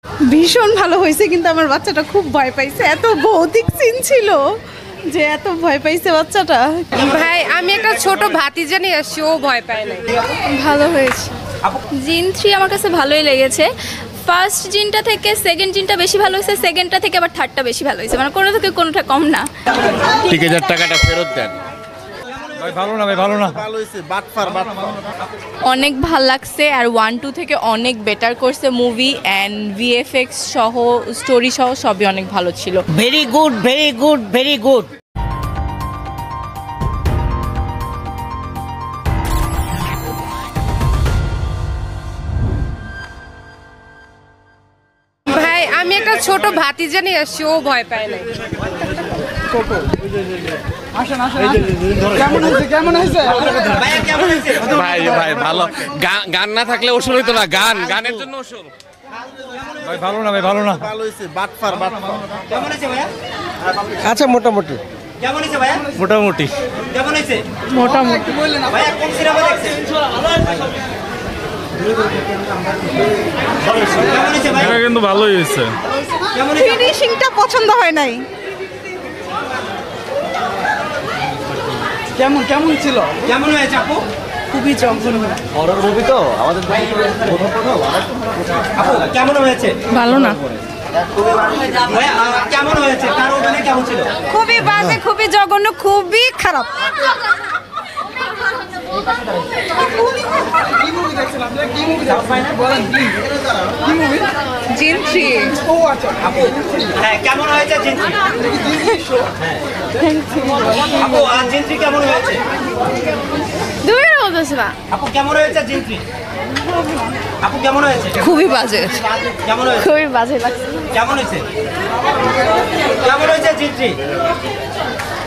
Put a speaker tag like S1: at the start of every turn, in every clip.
S1: ভীষণ ভালো হয়েছে, কিন্তু আমার বাচ্চাটা খুব ভয় পাইছে। এত ভৌতিক সিন ছিল যে এত ভয় পাইছে বাচ্চাটা।
S2: ভাই আমি একটা ছোট ভাতিজা নিয়ে আসছি, ও ভয় পায় না।
S3: ভালো হয়েছে। জিন 3 আমার কাছে ভালোই লেগেছে। ফার্স্ট জিনটা থেকে সেকেন্ড জিনটা বেশি ভালো হয়েছে, সেকেন্ডটা থেকে আবার থার্ডটা বেশি ভালো হয়েছে, মানে কোনো থেকে কোনোটা কম না।
S4: টিকেটের টাকাটা ফেরত দেন।
S5: ভাই ভালো না, ভাই ভালো না।
S4: ভালো হয়েছে, বাটফার।
S6: অনেক ভাল লাগছে, আর 1-2 থেকে অনেক বেটার করছে মুভি, অ্যান্ড ভিএফএক্স সহ স্টোরি সহ সবই অনেক ভালো ছিল।
S7: Very good, very good, very good.
S2: ভাই আমি একটা ছোট ভাতিজা নিয়ে আসছি, ও ভয় পায় না।
S4: ভাই ভাই ভালো, গান না থাকলে ওষুধ হইতো না, গানের জন্য ওষুধ।
S5: ভাই ভালো না, ভাই ভালো না।
S4: ভালো হয়েছে, বাটফার।
S8: কেমন হয়েছে ভাইয়া?
S5: আচ্ছা মোটামুটি।
S8: কেমন হয়েছে ভাইয়া?
S5: মোটামুটি।
S8: কেমন হয়েছে?
S5: মোটামুটি।
S8: ভাইয়া কোন সিনেমা দেখছেন? কেমন হয়েছে ভাই?
S5: এটা কিন্তু ভালোই হয়েছে।
S8: কেমন হয়েছে?
S1: ফিনিশিংটা পছন্দ হয় নাই। কেমন ছিল?
S8: কেমন হয়েছে আপু?
S1: খুবই জঘন্য।
S5: হরর মুভি তো আমাদের
S8: আপু কেমন হয়েছে?
S6: ভালো না।
S8: ভাইয়া কেমন হয়েছে? কার অভিনয় কেমন ছিল?
S1: খুবই বাজে, খুবই জঘন্য, খুবই খারাপ। জিন 3।
S8: আপু হ্যাঁ কেমন হয়েছে জিন 3? আপু আর জিন 3 কেমন হয়েছে?
S3: দূরের বলতেছে না।
S8: আপু কেমন হয়েছে জিন 3? আপু কেমন হয়েছে?
S6: খুবই বাজে।
S8: কেমন হয়েছে?
S3: খুবই বাজে লাগছে।
S8: কেমন হয়েছে? কেমন হয়েছে জিন 3?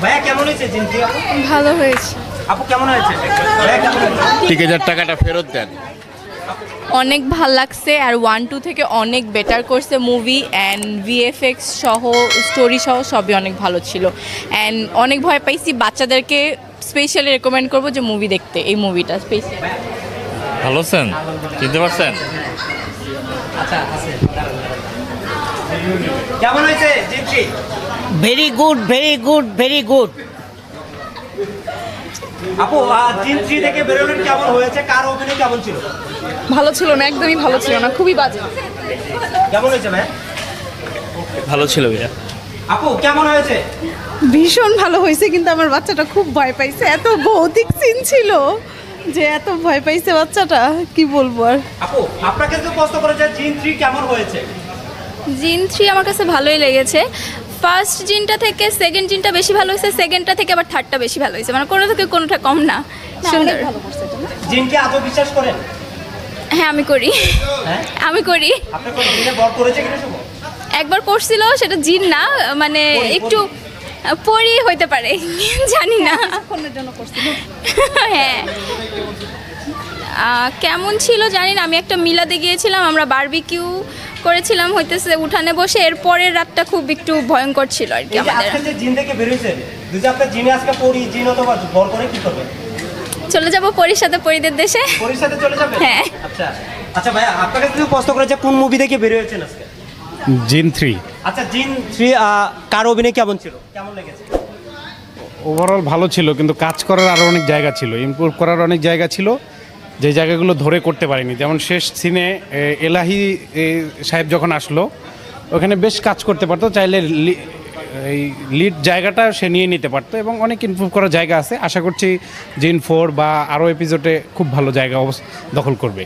S8: ভাইয়া কেমন হয়েছে জিন 3?
S3: ভালো হয়েছে।
S8: আপু কেমন হয়েছে? ভাইয়া কেমন হয়েছে?
S4: টিকেটের টাকাটা ফেরত দেন।
S6: অনেক ভাল লাগছে, আর 1-2 থেকে অনেক বেটার করছে মুভি, অ্যান্ড ভিএফএক্স সহ স্টোরি সহ সবই অনেক ভালো ছিল, অ্যান্ড অনেক ভয় পাইছি। বাচ্চাদেরকে স্পেশালি রেকমেন্ড করবো যে মুভি দেখতে, এই মুভিটা স্পেশাল।
S5: ভালো আছেন? চিনতে পারছেন?
S8: আচ্ছা আছে। কেমন হয়েছে জিন 3?
S7: Very good, very good, very good.
S8: আপু জিন 3 থেকে বেরোলেন, কেমন হয়েছে? কার অভিনয় কেমন ছিল?
S1: ভালো ছিল না, একদমই ভালো ছিল না, খুবই বাজে।
S8: কেমন হয়েছে ভাই?
S5: ভালো ছিল ভাইয়া।
S8: আপু কেমন হয়েছে?
S1: ভীষণ ভালো হয়েছে, কিন্তু আমার বাচ্চাটা খুব ভয় পাইছে। এত ভৌতিক সিন ছিল যে এত ভয় পাইছে বাচ্চাটা, কি বলবো আর।
S8: আপু আপনাকে তো প্রশ্ন করেছে জিন 3 কেমন হয়েছে?
S3: জিন 3 আমার কাছে ভালোই লেগেছে। ফার্স্ট জিনটা থেকে সেকেন্ড জিনটা বেশি ভালো হয়েছে, সেকেন্ডটা থেকে আবার থার্ডটা বেশি ভালো হয়েছে, মানে কোনো থেকে কোনোটা কম না। সুন্দর।
S8: জিনকে আদৌ বিশ্বাস করেন?
S3: হ্যাঁ আমি করি।
S8: হ্যাঁ
S3: আমি করি।
S8: আপনি কোন জিনে বর করেছে কিনা শুভ?
S3: একবার করছিল, সেটা জিন না, মানে একটু পরি হইতে পারে, জানি না। হ্যাঁ কেমন ছিল জানি না। আমি একটা মিলাদে গিয়েছিলাম, আমরা বারবিকিউ করেছিলাম হইতেছে উঠানে বসে। এর পরের রাতটা খুব একটু ভয়ঙ্কর ছিল আর কি আমাদের।
S8: আজকে যে জিন থেকে বেরিয়েছেন, যদি আপনি জিনে আজকে পরি জিন অথবা বর করে কি করবেন?
S3: চলে যাব পরীর সাথে, পরীদের দেশে।
S8: পরির সাথে চলে যাবেন?
S3: হ্যাঁ।
S8: আচ্ছা আচ্ছা ভাইয়া আপনাকে যদি প্রশ্ন করেছে কোন মুভি দেখে বের হয়েছেন আজকে?
S5: জিন 3।
S8: আচ্ছা জিন 3 কার অভিনয় কেমন ছিল? কেমন লেগেছে?
S5: ওভারঅল ভালো ছিল, কিন্তু কাজ করার আরও অনেক জায়গা ছিল, ইমপ্রুভ করার অনেক জায়গা ছিল, যে জায়গাগুলো ধরে করতে পারিনি। যেমন শেষ সিনে এলাহি সাহেব যখন আসলো, ওখানে বেশ কাজ করতে পারতো, চাইলে এই লিড জায়গাটা সে নিয়ে নিতে পারতো, এবং অনেক ইমপ্রুভ করার জায়গা আছে। আশা করছি জিন 4 বা আরও এপিসোডে খুব ভালো জায়গা দখল করবে।